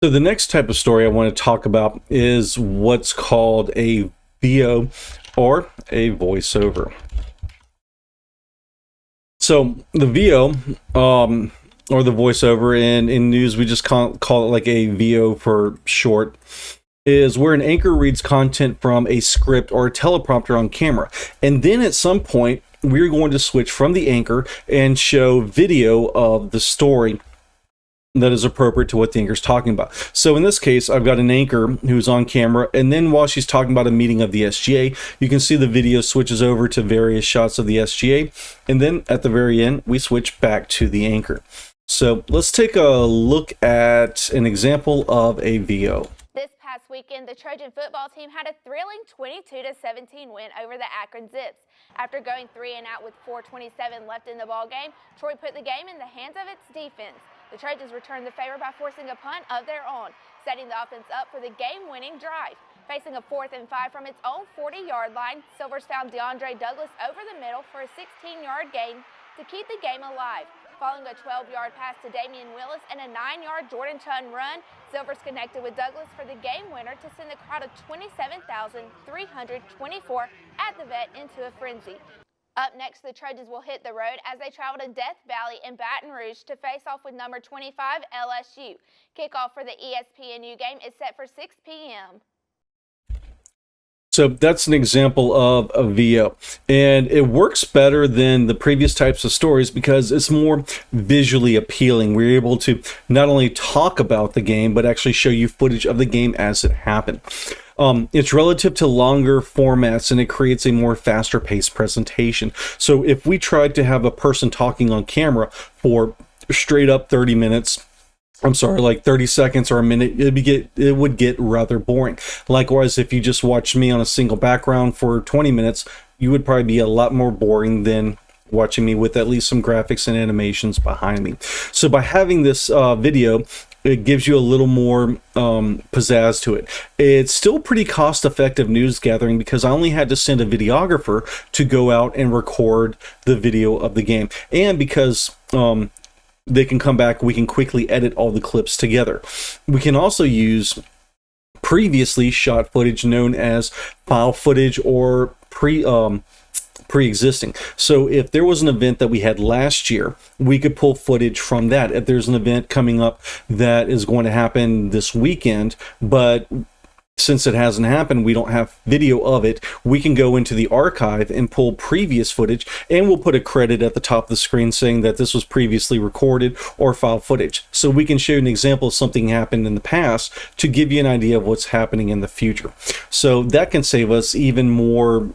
So the next type of story I want to talk about is what's called a VO or a voiceover. So the VO or the voiceover in news, we just call it like a VO for short, is where an anchor reads content from a script or a teleprompter on camera. And then at some point, we're going to switch from the anchor and show video of the story that is appropriate to what the anchor is talking about. So in this case, I've got an anchor who's on camera, and then while she's talking about a meeting of the SGA, you can see the video switches over to various shots of the SGA, and then at the very end, we switch back to the anchor. So let's take a look at an example of a VO. This past weekend, the Trojan football team had a thrilling 22-17 win over the Akron Zips. After going 3 and out with 4:27 left in the ball game, Troy put the game in the hands of its defense. The Trojans returned the favor by forcing a punt of their own, setting the offense up for the game-winning drive. Facing a 4th and 5 from its own 40-yard line, Silvers found DeAndre Douglas over the middle for a 16-yard gain to keep the game alive. Following a 12-yard pass to Damian Willis and a 9-yard Jordan Chun run, Silvers connected with Douglas for the game winner to send the crowd of 27,324 at the Vet into a frenzy. Up next, the Trojans will hit the road as they travel to Death Valley in Baton Rouge to face off with number 25 LSU. Kickoff for the ESPNU game is set for 6 p.m. So that's an example of a VO, and it works better than the previous types of stories because it's more visually appealing. We're able to not only talk about the game, but actually show you footage of the game as it happened. It's relative to longer formats, and it creates a more faster paced presentation. So if we tried to have a person talking on camera for straight up 30 minutes, like 30 seconds or a minute, it would get rather boring. Likewise, if you just watched me on a single background for 20 minutes, you would probably be a lot more boring than watching me with at least some graphics and animations behind me. So by having this video, it gives you a little more pizzazz to it. It's still pretty cost-effective news gathering because I only had to send a videographer to go out and record the video of the game, and because they can come back, we can quickly edit all the clips together. We can also use previously shot footage known as file footage or pre-existing. So if there was an event that we had last year, we could pull footage from that. If there's an event coming up that is going to happen this weekend, but since it hasn't happened, we don't have video of it, we can go into the archive and pull previous footage, and we'll put a credit at the top of the screen saying that this was previously recorded or file footage. So we can show an example of something happened in the past to give you an idea of what's happening in the future. So that can save us even more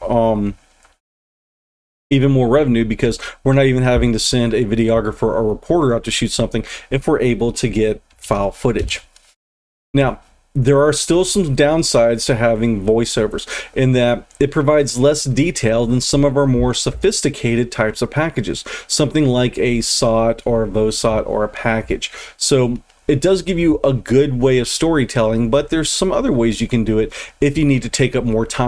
revenue because we're not even having to send a videographer or reporter out to shoot something if we're able to get file footage. Now, there are still some downsides to having voiceovers in that it provides less detail than some of our more sophisticated types of packages, something like a SOT or a VOSOT or a package. So it does give you a good way of storytelling, but there's some other ways you can do it if you need to take up more time.